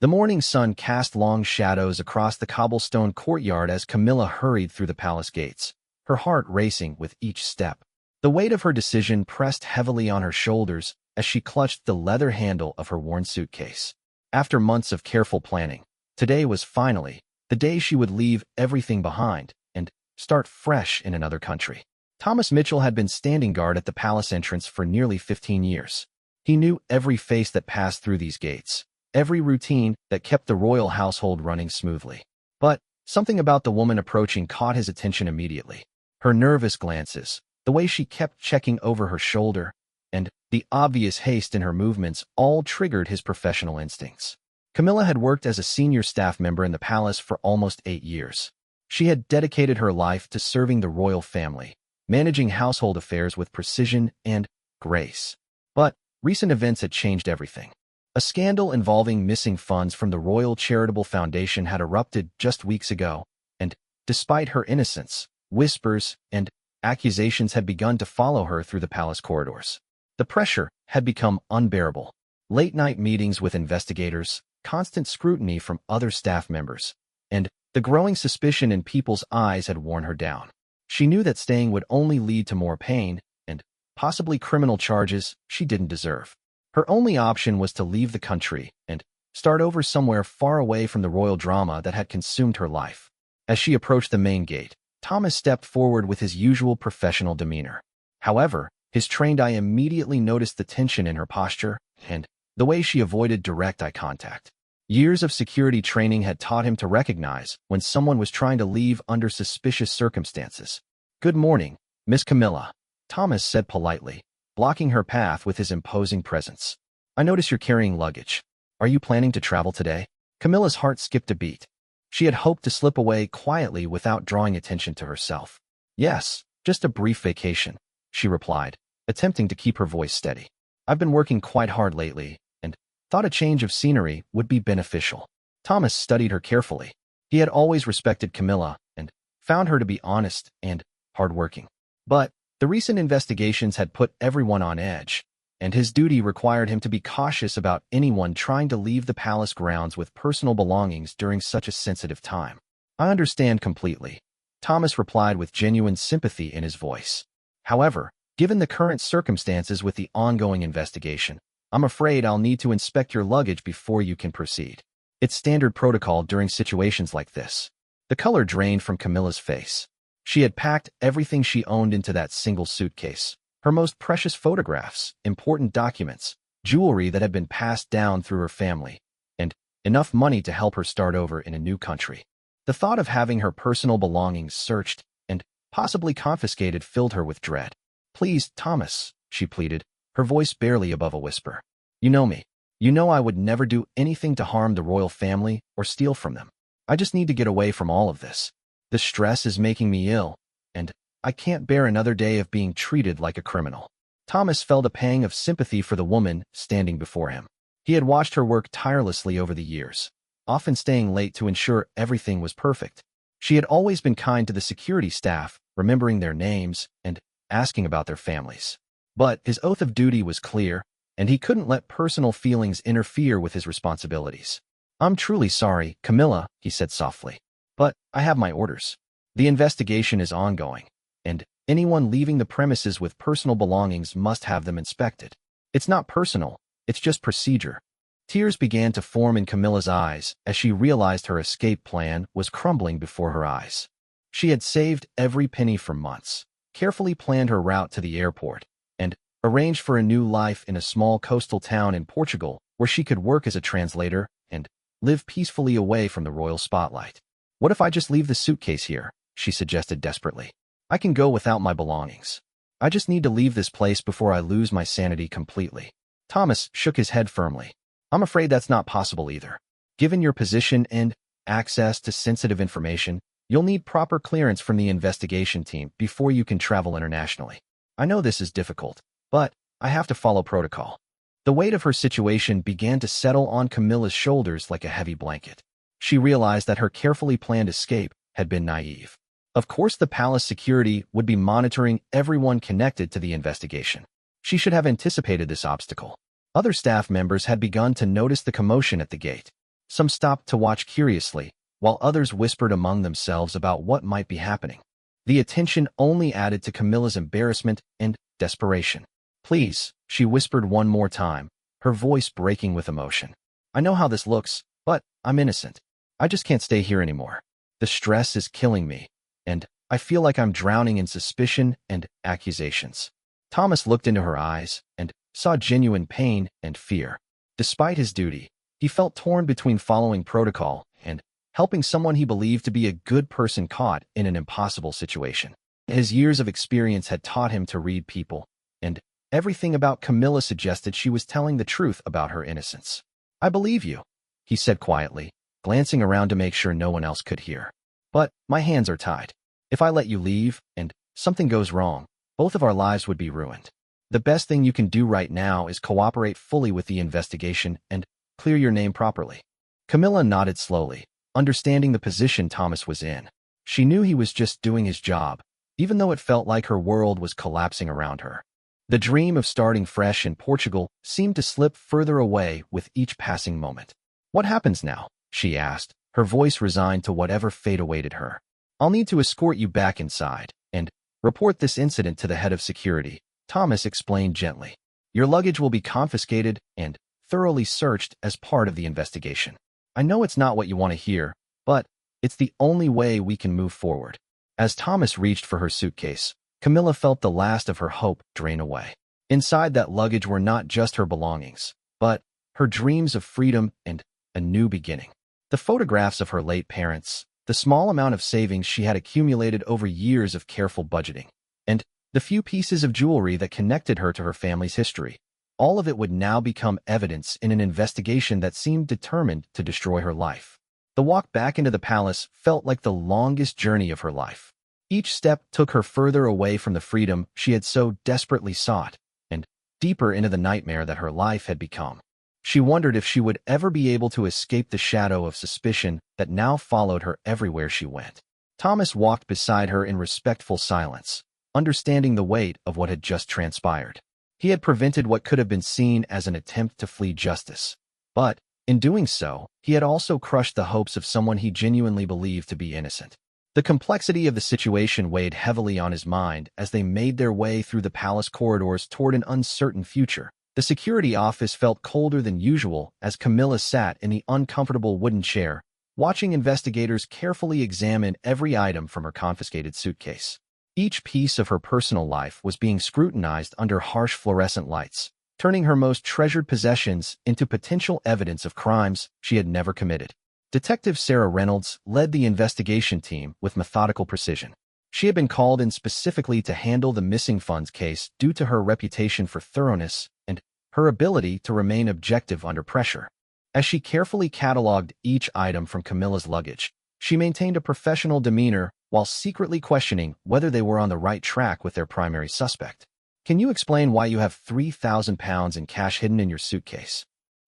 The morning sun cast long shadows across the cobblestone courtyard as Camilla hurried through the palace gates, her heart racing with each step. The weight of her decision pressed heavily on her shoulders as she clutched the leather handle of her worn suitcase. After months of careful planning, today was finally the day she would leave everything behind and start fresh in another country. Thomas Mitchell had been standing guard at the palace entrance for nearly 15 years. He knew every face that passed through these gates, every routine that kept the royal household running smoothly. But something about the woman approaching caught his attention immediately. Her nervous glances, the way she kept checking over her shoulder, and the obvious haste in her movements all triggered his professional instincts. Camilla had worked as a senior staff member in the palace for almost 8 years. She had dedicated her life to serving the royal family, managing household affairs with precision and grace. But recent events had changed everything. A scandal involving missing funds from the Royal Charitable Foundation had erupted just weeks ago, and despite her innocence, whispers and accusations had begun to follow her through the palace corridors. The pressure had become unbearable. Late-night meetings with investigators, constant scrutiny from other staff members, and the growing suspicion in people's eyes had worn her down. She knew that staying would only lead to more pain and possibly criminal charges she didn't deserve. Her only option was to leave the country and start over somewhere far away from the royal drama that had consumed her life. As she approached the main gate, Thomas stepped forward with his usual professional demeanor. However, his trained eye immediately noticed the tension in her posture and the way she avoided direct eye contact. Years of security training had taught him to recognize when someone was trying to leave under suspicious circumstances. "Good morning, Miss Camilla," Thomas said politely, blocking her path with his imposing presence. "I notice you're carrying luggage. Are you planning to travel today?" Camilla's heart skipped a beat. She had hoped to slip away quietly without drawing attention to herself. "Yes, just a brief vacation," she replied, attempting to keep her voice steady. "I've been working quite hard lately, and thought a change of scenery would be beneficial." Thomas studied her carefully. He had always respected Camilla and found her to be honest and hardworking. But the recent investigations had put everyone on edge, and his duty required him to be cautious about anyone trying to leave the palace grounds with personal belongings during such a sensitive time. "I understand completely," Thomas replied with genuine sympathy in his voice. "However, given the current circumstances with the ongoing investigation, I'm afraid I'll need to inspect your luggage before you can proceed. It's standard protocol during situations like this." The color drained from Camilla's face. She had packed everything she owned into that single suitcase. Her most precious photographs, important documents, jewelry that had been passed down through her family, and enough money to help her start over in a new country. The thought of having her personal belongings searched and possibly confiscated filled her with dread. "Please, Thomas," she pleaded, her voice barely above a whisper. "You know me. You know I would never do anything to harm the royal family or steal from them. I just need to get away from all of this. The stress is making me ill, and I can't bear another day of being treated like a criminal." Thomas felt a pang of sympathy for the woman standing before him. He had watched her work tirelessly over the years, often staying late to ensure everything was perfect. She had always been kind to the security staff, remembering their names and asking about their families. But his oath of duty was clear, and he couldn't let personal feelings interfere with his responsibilities. "I'm truly sorry, Camilla," he said softly, "but I have my orders. The investigation is ongoing, and anyone leaving the premises with personal belongings must have them inspected. It's not personal, it's just procedure." Tears began to form in Camilla's eyes as she realized her escape plan was crumbling before her eyes. She had saved every penny for months, carefully planned her route to the airport, and arranged for a new life in a small coastal town in Portugal where she could work as a translator and live peacefully away from the royal spotlight. "What if I just leave the suitcase here?" she suggested desperately. "I can go without my belongings. I just need to leave this place before I lose my sanity completely." Thomas shook his head firmly. "I'm afraid that's not possible either. Given your position and access to sensitive information, you'll need proper clearance from the investigation team before you can travel internationally. I know this is difficult, but I have to follow protocol." The weight of her situation began to settle on Camilla's shoulders like a heavy blanket. She realized that her carefully planned escape had been naive. Of course, the palace security would be monitoring everyone connected to the investigation. She should have anticipated this obstacle. Other staff members had begun to notice the commotion at the gate. Some stopped to watch curiously, while others whispered among themselves about what might be happening. The attention only added to Camilla's embarrassment and desperation. "Please," she whispered one more time, her voice breaking with emotion. "I know how this looks, but I'm innocent. I just can't stay here anymore. The stress is killing me, and I feel like I'm drowning in suspicion and accusations." Thomas looked into her eyes and saw genuine pain and fear. Despite his duty, he felt torn between following protocol and helping someone he believed to be a good person caught in an impossible situation. His years of experience had taught him to read people, and everything about Camilla suggested she was telling the truth about her innocence. "I believe you," he said quietly, glancing around to make sure no one else could hear. "But my hands are tied. If I let you leave and something goes wrong, both of our lives would be ruined. The best thing you can do right now is cooperate fully with the investigation and clear your name properly." Camilla nodded slowly, understanding the position Thomas was in. She knew he was just doing his job, even though it felt like her world was collapsing around her. The dream of starting fresh in Portugal seemed to slip further away with each passing moment. "What happens now?" she asked, her voice resigned to whatever fate awaited her. "I'll need to escort you back inside and report this incident to the head of security," Thomas explained gently. "Your luggage will be confiscated and thoroughly searched as part of the investigation. I know it's not what you want to hear, but it's the only way we can move forward." As Thomas reached for her suitcase, Camilla felt the last of her hope drain away. Inside that luggage were not just her belongings, but her dreams of freedom and a new beginning. The photographs of her late parents, the small amount of savings she had accumulated over years of careful budgeting, and the few pieces of jewelry that connected her to her family's history. All of it would now become evidence in an investigation that seemed determined to destroy her life. The walk back into the palace felt like the longest journey of her life. Each step took her further away from the freedom she had so desperately sought, and deeper into the nightmare that her life had become. She wondered if she would ever be able to escape the shadow of suspicion that now followed her everywhere she went. Thomas walked beside her in respectful silence, understanding the weight of what had just transpired. He had prevented what could have been seen as an attempt to flee justice. But, in doing so, he had also crushed the hopes of someone he genuinely believed to be innocent. The complexity of the situation weighed heavily on his mind as they made their way through the palace corridors toward an uncertain future. The security office felt colder than usual as Camilla sat in the uncomfortable wooden chair, watching investigators carefully examine every item from her confiscated suitcase. Each piece of her personal life was being scrutinized under harsh fluorescent lights, turning her most treasured possessions into potential evidence of crimes she had never committed. Detective Sarah Reynolds led the investigation team with methodical precision. She had been called in specifically to handle the missing funds case due to her reputation for thoroughness and her ability to remain objective under pressure. As she carefully cataloged each item from Camilla's luggage, she maintained a professional demeanor while secretly questioning whether they were on the right track with their primary suspect. "Can you explain why you have £3,000 in cash hidden in your suitcase?"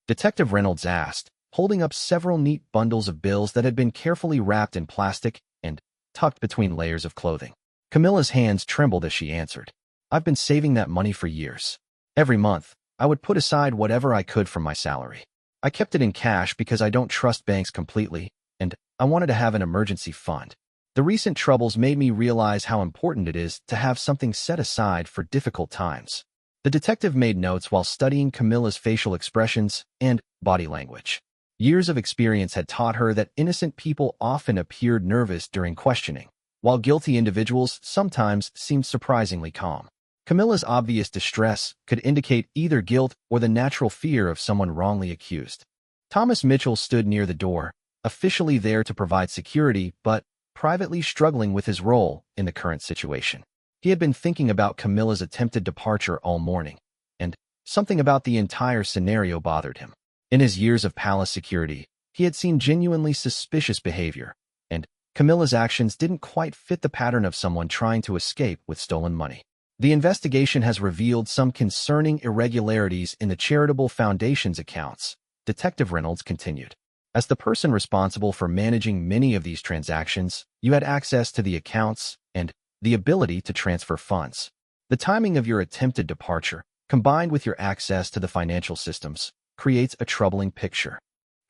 Detective Reynolds asked, holding up several neat bundles of bills that had been carefully wrapped in plastic and tucked between layers of clothing. Camilla's hands trembled as she answered. "I've been saving that money for years. Every month, I would put aside whatever I could from my salary. I kept it in cash because I don't trust banks completely, and I wanted to have an emergency fund. The recent troubles made me realize how important it is to have something set aside for difficult times." The detective made notes while studying Camilla's facial expressions and body language. Years of experience had taught her that innocent people often appeared nervous during questioning, while guilty individuals sometimes seemed surprisingly calm. Camilla's obvious distress could indicate either guilt or the natural fear of someone wrongly accused. Thomas Mitchell stood near the door, officially there to provide security, but privately struggling with his role in the current situation. He had been thinking about Camilla's attempted departure all morning, and something about the entire scenario bothered him. In his years of palace security, he had seen genuinely suspicious behavior, and Camilla's actions didn't quite fit the pattern of someone trying to escape with stolen money. "The investigation has revealed some concerning irregularities in the charitable foundation's accounts," Detective Reynolds continued. "As the person responsible for managing many of these transactions, you had access to the accounts and the ability to transfer funds. The timing of your attempted departure, combined with your access to the financial systems, creates a troubling picture."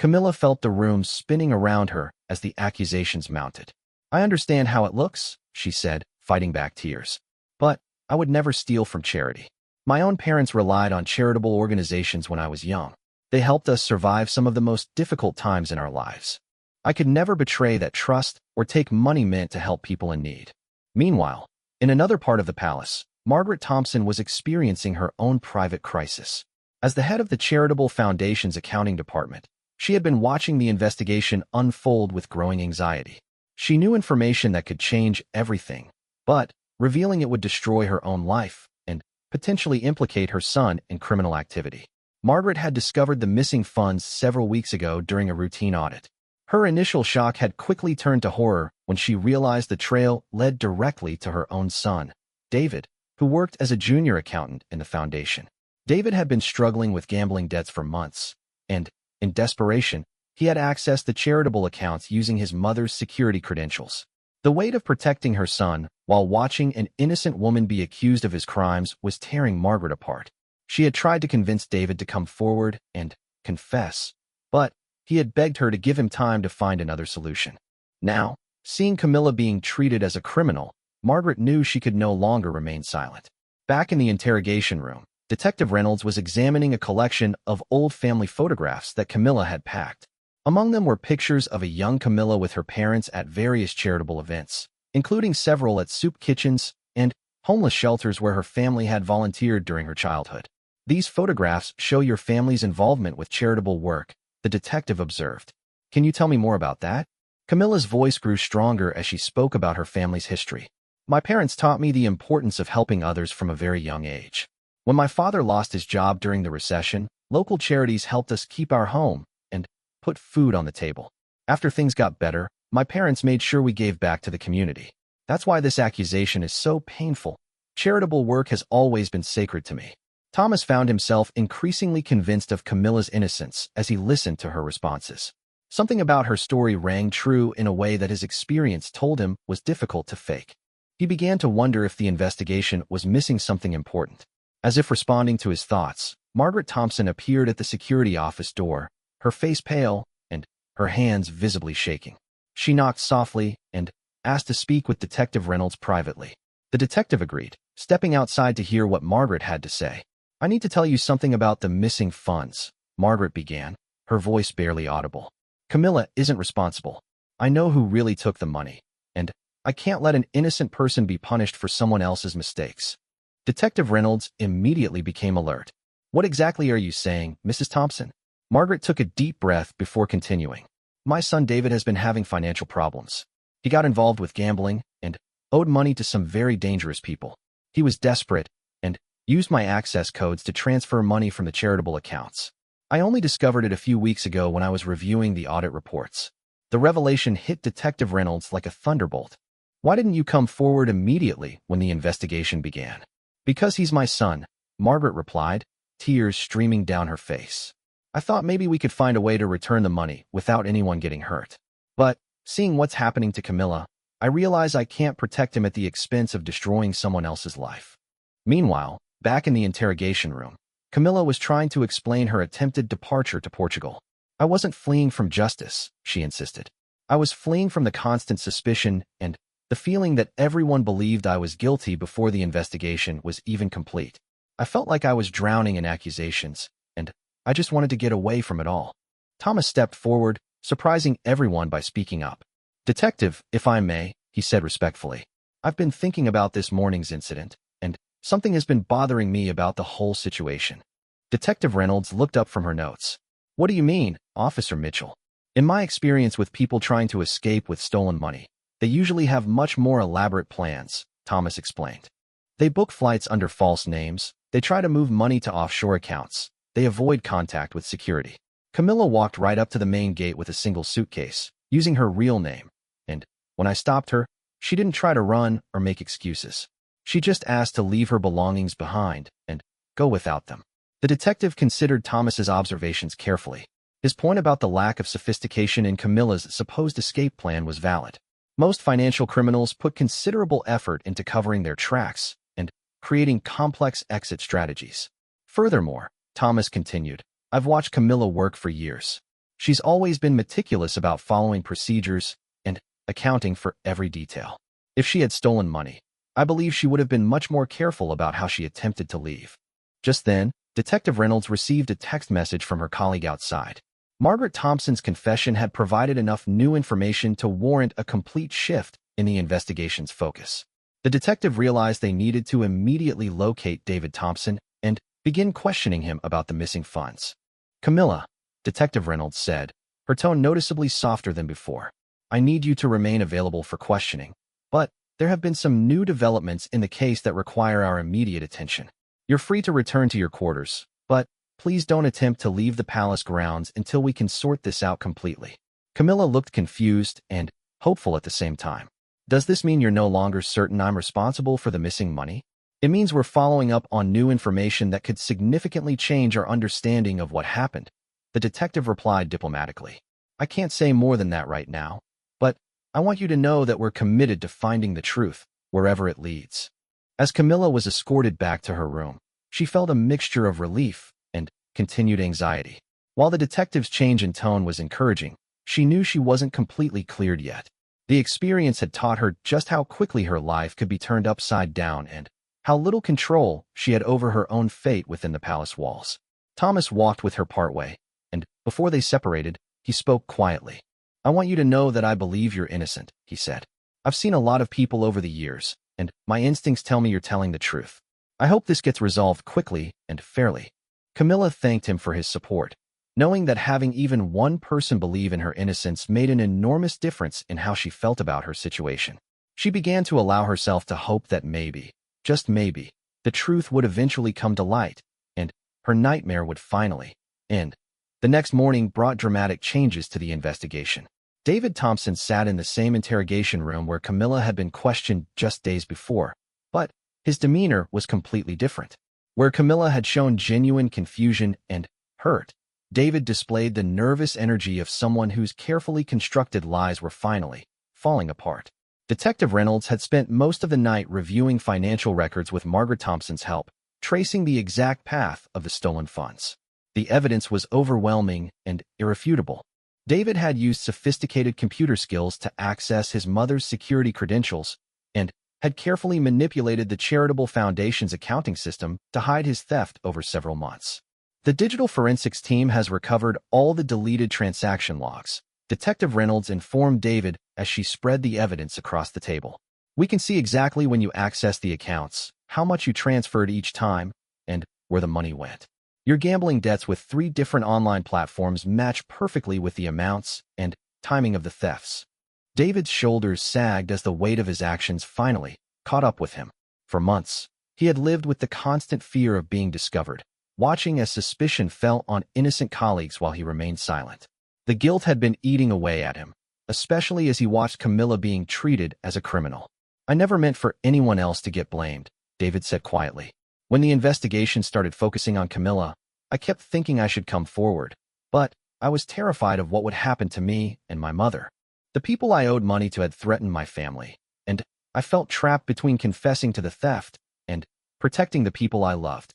Camilla felt the room spinning around her as the accusations mounted. "I understand how it looks," she said, fighting back tears. "But I would never steal from charity. My own parents relied on charitable organizations when I was young. They helped us survive some of the most difficult times in our lives. I could never betray that trust or take money meant to help people in need." Meanwhile, in another part of the palace, Margaret Thompson was experiencing her own private crisis. As the head of the Charitable Foundation's accounting department, she had been watching the investigation unfold with growing anxiety. She knew information that could change everything, but revealing it would destroy her own life and potentially implicate her son in criminal activity. Margaret had discovered the missing funds several weeks ago during a routine audit. Her initial shock had quickly turned to horror when she realized the trail led directly to her own son, David, who worked as a junior accountant in the foundation. David had been struggling with gambling debts for months, and, in desperation, he had accessed the charitable accounts using his mother's security credentials. The weight of protecting her son while watching an innocent woman be accused of his crimes was tearing Margaret apart. She had tried to convince David to come forward and confess, but he had begged her to give him time to find another solution. Now, seeing Camilla being treated as a criminal, Margaret knew she could no longer remain silent. Back in the interrogation room, Detective Reynolds was examining a collection of old family photographs that Camilla had packed. Among them were pictures of a young Camilla with her parents at various charitable events, including several at soup kitchens and homeless shelters where her family had volunteered during her childhood. "These photographs show your family's involvement with charitable work," the detective observed. "Can you tell me more about that?" Camilla's voice grew stronger as she spoke about her family's history. "My parents taught me the importance of helping others from a very young age. When my father lost his job during the recession, local charities helped us keep our home and put food on the table. After things got better, my parents made sure we gave back to the community. That's why this accusation is so painful. Charitable work has always been sacred to me." Thomas found himself increasingly convinced of Camilla's innocence as he listened to her responses. Something about her story rang true in a way that his experience told him was difficult to fake. He began to wonder if the investigation was missing something important. As if responding to his thoughts, Margaret Thompson appeared at the security office door, her face pale and her hands visibly shaking. She knocked softly and asked to speak with Detective Reynolds privately. The detective agreed, stepping outside to hear what Margaret had to say. "I need to tell you something about the missing funds," Margaret began, her voice barely audible. "Camilla isn't responsible. I know who really took the money, and I can't let an innocent person be punished for someone else's mistakes." Detective Reynolds immediately became alert. "What exactly are you saying, Mrs. Thompson?" Margaret took a deep breath before continuing. "My son David has been having financial problems. He got involved with gambling and owed money to some very dangerous people. He was desperate and used my access codes to transfer money from the charitable accounts. I only discovered it a few weeks ago when I was reviewing the audit reports." The revelation hit Detective Reynolds like a thunderbolt. "Why didn't you come forward immediately when the investigation began?" "Because he's my son," Margaret replied, tears streaming down her face. "I thought maybe we could find a way to return the money without anyone getting hurt. But, seeing what's happening to Camilla, I realize I can't protect him at the expense of destroying someone else's life." Meanwhile, back in the interrogation room, Camilla was trying to explain her attempted departure to Portugal. "I wasn't fleeing from justice," she insisted. "I was fleeing from the constant suspicion and the feeling that everyone believed I was guilty before the investigation was even complete. I felt like I was drowning in accusations, and I just wanted to get away from it all." Thomas stepped forward, surprising everyone by speaking up. "Detective, if I may," he said respectfully. "I've been thinking about this morning's incident, and something has been bothering me about the whole situation." Detective Reynolds looked up from her notes. "What do you mean, Officer Mitchell?" "In my experience with people trying to escape with stolen money, they usually have much more elaborate plans," Thomas explained. "They book flights under false names, they try to move money to offshore accounts, they avoid contact with security." Camilla walked right up to the main gate with a single suitcase, using her real name, and when I stopped her, she didn't try to run or make excuses. She just asked to leave her belongings behind and go without them. The detective considered Thomas's observations carefully. His point about the lack of sophistication in Camilla's supposed escape plan was valid. Most financial criminals put considerable effort into covering their tracks and creating complex exit strategies. Furthermore, Thomas continued, "I've watched Camilla work for years. She's always been meticulous about following procedures and accounting for every detail. If she had stolen money, I believe she would have been much more careful about how she attempted to leave. Just then, Detective Reynolds received a text message from her colleague outside. Margaret Thompson's confession had provided enough new information to warrant a complete shift in the investigation's focus. The detective realized they needed to immediately locate David Thompson and begin questioning him about the missing funds. "Camilla," Detective Reynolds said, her tone noticeably softer than before, "I need you to remain available for questioning, but there have been some new developments in the case that require our immediate attention. You're free to return to your quarters, but please don't attempt to leave the palace grounds until we can sort this out completely." Camilla looked confused and hopeful at the same time. "Does this mean you're no longer certain I'm responsible for the missing money?" "It means we're following up on new information that could significantly change our understanding of what happened," the detective replied diplomatically. "I can't say more than that right now, but I want you to know that we're committed to finding the truth, wherever it leads." As Camilla was escorted back to her room, she felt a mixture of relief and continued anxiety. While the detective's change in tone was encouraging, she knew she wasn't completely cleared yet. The experience had taught her just how quickly her life could be turned upside down and how little control she had over her own fate within the palace walls. Thomas walked with her partway, and before they separated, he spoke quietly. "I want you to know that I believe you're innocent," he said. "I've seen a lot of people over the years, and my instincts tell me you're telling the truth. I hope this gets resolved quickly and fairly." Camilla thanked him for his support, knowing that having even one person believe in her innocence made an enormous difference in how she felt about her situation. She began to allow herself to hope that maybe, just maybe, the truth would eventually come to light, and her nightmare would finally end. The next morning brought dramatic changes to the investigation. David Thompson sat in the same interrogation room where Camilla had been questioned just days before, but his demeanor was completely different. Where Camilla had shown genuine confusion and hurt, David displayed the nervous energy of someone whose carefully constructed lies were finally falling apart. Detective Reynolds had spent most of the night reviewing financial records with Margaret Thompson's help, tracing the exact path of the stolen funds. The evidence was overwhelming and irrefutable. David had used sophisticated computer skills to access his mother's security credentials and had carefully manipulated the charitable foundation's accounting system to hide his theft over several months. The digital forensics team has recovered all the deleted transaction logs, Detective Reynolds informed David as she spread the evidence across the table. "We can see exactly when you accessed the accounts, how much you transferred each time, and where the money went. Your gambling debts with 3 different online platforms match perfectly with the amounts and timing of the thefts." David's shoulders sagged as the weight of his actions finally caught up with him. For months, he had lived with the constant fear of being discovered, watching as suspicion fell on innocent colleagues while he remained silent. The guilt had been eating away at him, especially as he watched Camilla being treated as a criminal. "I never meant for anyone else to get blamed," David said quietly. "When the investigation started focusing on Camilla, I kept thinking I should come forward, but I was terrified of what would happen to me and my mother. The people I owed money to had threatened my family, and I felt trapped between confessing to the theft and protecting the people I loved."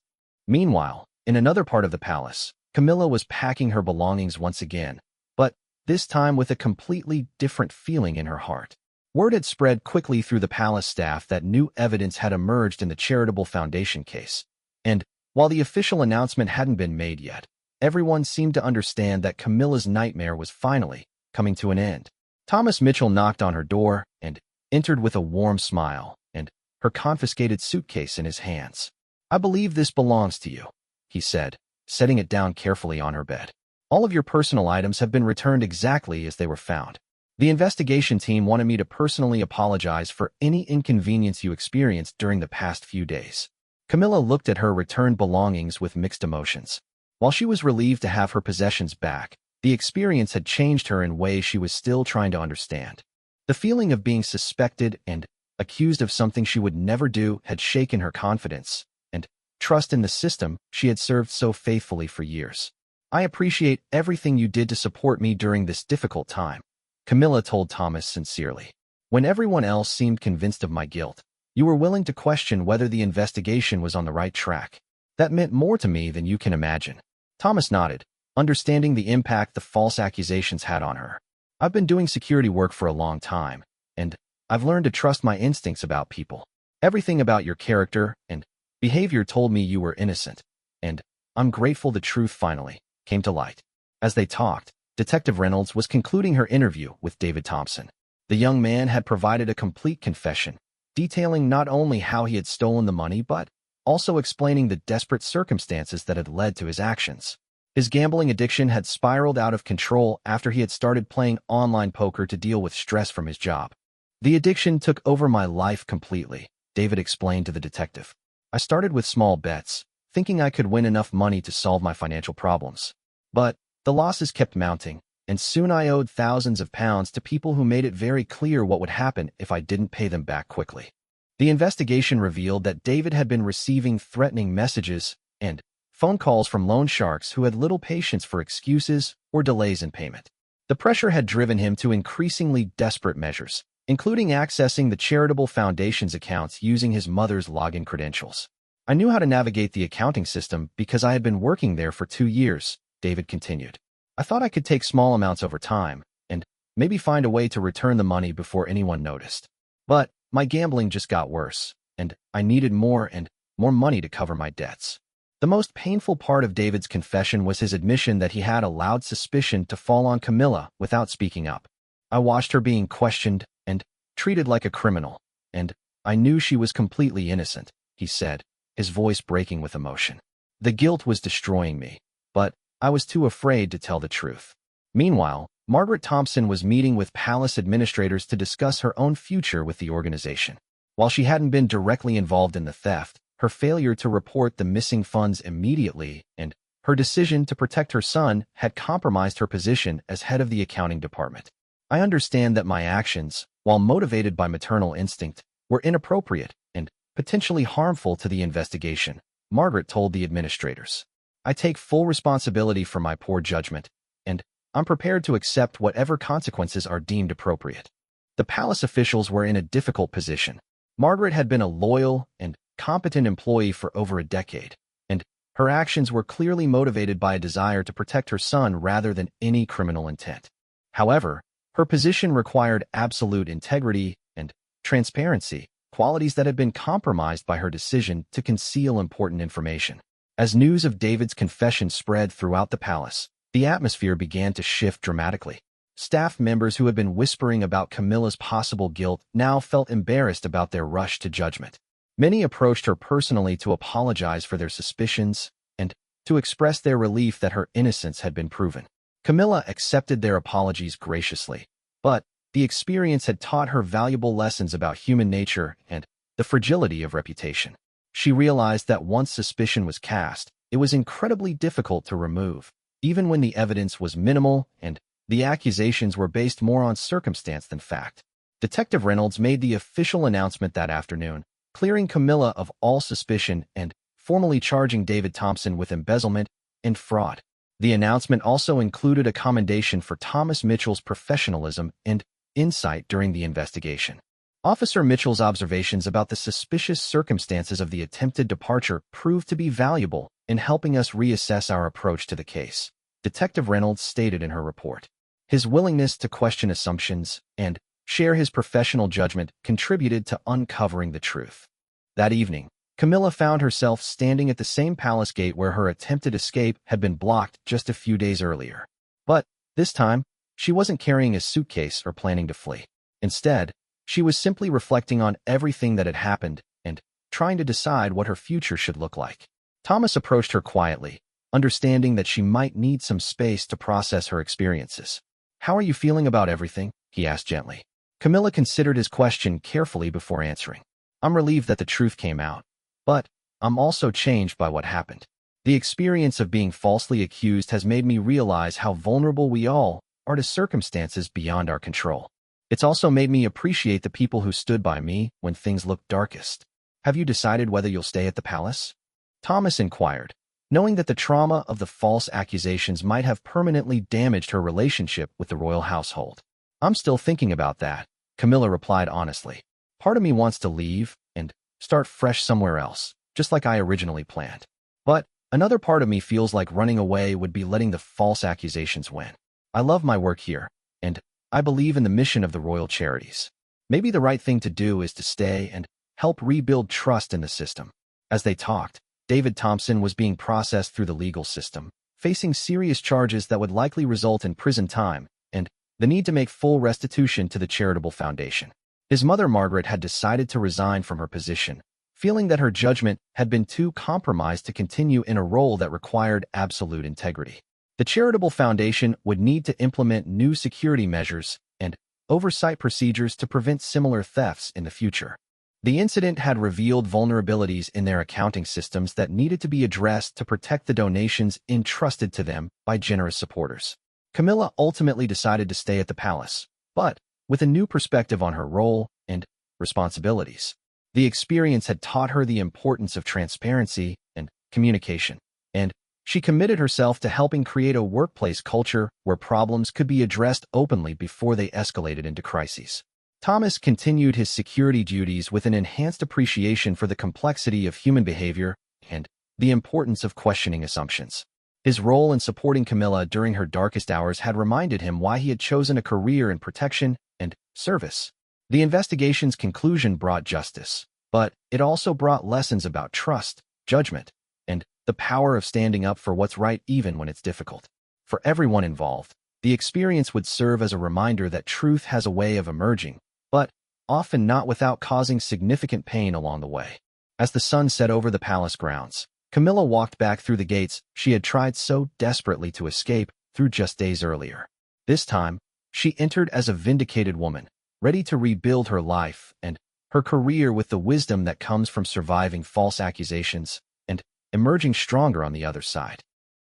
Meanwhile, in another part of the palace, Camilla was packing her belongings once again, but this time with a completely different feeling in her heart. Word had spread quickly through the palace staff that new evidence had emerged in the charitable foundation case, and while the official announcement hadn't been made yet, everyone seemed to understand that Camilla's nightmare was finally coming to an end. Thomas Mitchell knocked on her door and entered with a warm smile and her confiscated suitcase in his hands. "I believe this belongs to you," he said, setting it down carefully on her bed. "All of your personal items have been returned exactly as they were found. The investigation team wanted me to personally apologize for any inconvenience you experienced during the past few days." Camilla looked at her returned belongings with mixed emotions. While she was relieved to have her possessions back, the experience had changed her in ways she was still trying to understand. The feeling of being suspected and accused of something she would never do had shaken her confidence and trust in the system she had served so faithfully for years. "I appreciate everything you did to support me during this difficult time," Camilla told Thomas sincerely. "When everyone else seemed convinced of my guilt, you were willing to question whether the investigation was on the right track. That meant more to me than you can imagine." Thomas nodded, understanding the impact the false accusations had on her. I've been doing security work for a long time, and I've learned to trust my instincts about people. Everything about your character and behavior told me you were innocent, and I'm grateful the truth finally came to light. As they talked, Detective Reynolds was concluding her interview with David Thompson. The young man had provided a complete confession, detailing not only how he had stolen the money but also explaining the desperate circumstances that had led to his actions. His gambling addiction had spiraled out of control after he had started playing online poker to deal with stress from his job. The addiction took over my life completely, David explained to the detective. I started with small bets, thinking I could win enough money to solve my financial problems. But the losses kept mounting, and soon I owed thousands of pounds to people who made it very clear what would happen if I didn't pay them back quickly. The investigation revealed that David had been receiving threatening messages and phone calls from loan sharks who had little patience for excuses or delays in payment. The pressure had driven him to increasingly desperate measures, including accessing the charitable foundation's accounts using his mother's login credentials. I knew how to navigate the accounting system because I had been working there for 2 years, David continued. I thought I could take small amounts over time and maybe find a way to return the money before anyone noticed. But my gambling just got worse, and I needed more and more money to cover my debts. The most painful part of David's confession was his admission that he had allowed suspicion to fall on Camilla without speaking up. I watched her being questioned and treated like a criminal, and I knew she was completely innocent, he said, his voice breaking with emotion. The guilt was destroying me, but I was too afraid to tell the truth. Meanwhile, Margaret Thompson was meeting with palace administrators to discuss her own future with the organization. While she hadn't been directly involved in the theft, her failure to report the missing funds immediately and her decision to protect her son had compromised her position as head of the accounting department. I understand that my actions, while motivated by maternal instinct, were inappropriate and potentially harmful to the investigation, Margaret told the administrators. I take full responsibility for my poor judgment, and I'm prepared to accept whatever consequences are deemed appropriate. The palace officials were in a difficult position. Margaret had been a loyal and competent employee for over a decade, and her actions were clearly motivated by a desire to protect her son rather than any criminal intent. However, her position required absolute integrity and transparency, qualities that had been compromised by her decision to conceal important information. As news of David's confession spread throughout the palace, the atmosphere began to shift dramatically. Staff members who had been whispering about Camilla's possible guilt now felt embarrassed about their rush to judgment. Many approached her personally to apologize for their suspicions and to express their relief that her innocence had been proven. Camilla accepted their apologies graciously, but the experience had taught her valuable lessons about human nature and the fragility of reputation. She realized that once suspicion was cast, it was incredibly difficult to remove, even when the evidence was minimal and the accusations were based more on circumstance than fact. Detective Reynolds made the official announcement that afternoon, clearing Camilla of all suspicion and formally charging David Thompson with embezzlement and fraud. The announcement also included a commendation for Thomas Mitchell's professionalism and insight during the investigation. Officer Mitchell's observations about the suspicious circumstances of the attempted departure proved to be valuable in helping us reassess our approach to the case, Detective Reynolds stated in her report. His willingness to question assumptions and share his professional judgment contributed to uncovering the truth. That evening, Camilla found herself standing at the same palace gate where her attempted escape had been blocked just a few days earlier. But this time, she wasn't carrying a suitcase or planning to flee. Instead, she was simply reflecting on everything that had happened and trying to decide what her future should look like. Thomas approached her quietly, understanding that she might need some space to process her experiences. "How are you feeling about everything?" he asked gently. Camilla considered his question carefully before answering. "I'm relieved that the truth came out, but I'm also changed by what happened. The experience of being falsely accused has made me realize how vulnerable we all are to circumstances beyond our control. It's also made me appreciate the people who stood by me when things looked darkest. Have you decided whether you'll stay at the palace?" Thomas inquired, knowing that the trauma of the false accusations might have permanently damaged her relationship with the royal household. "I'm still thinking about that," Camilla replied honestly. "Part of me wants to leave and start fresh somewhere else, just like I originally planned. But Another part of me feels like running away would be letting the false accusations win. I love my work here, and I believe in the mission of the royal charities. Maybe the right thing to do is to stay and help rebuild trust in the system. As they talked, David Thompson was being processed through the legal system, facing serious charges that would likely result in prison time and the need to make full restitution to the charitable foundation. His mother, Margaret, had decided to resign from her position, feeling that her judgment had been too compromised to continue in a role that required absolute integrity. The charitable foundation would need to implement new security measures and oversight procedures to prevent similar thefts in the future. The incident had revealed vulnerabilities in their accounting systems that needed to be addressed to protect the donations entrusted to them by generous supporters. Camilla ultimately decided to stay at the palace, but with a new perspective on her role and responsibilities. The experience had taught her the importance of transparency and communication, and she committed herself to helping create a workplace culture where problems could be addressed openly before they escalated into crises. Thomas continued his security duties with an enhanced appreciation for the complexity of human behavior and the importance of questioning assumptions. His role in supporting Camilla during her darkest hours had reminded him why he had chosen a career in protection and service. The investigation's conclusion brought justice, but it also brought lessons about trust, judgment, and the power of standing up for what's right even when it's difficult. For everyone involved, the experience would serve as a reminder that truth has a way of emerging, but often not without causing significant pain along the way. As the sun set over the palace grounds, Camilla walked back through the gates she had tried so desperately to escape through just days earlier. This time, she entered as a vindicated woman, ready to rebuild her life and her career with the wisdom that comes from surviving false accusations and emerging stronger on the other side.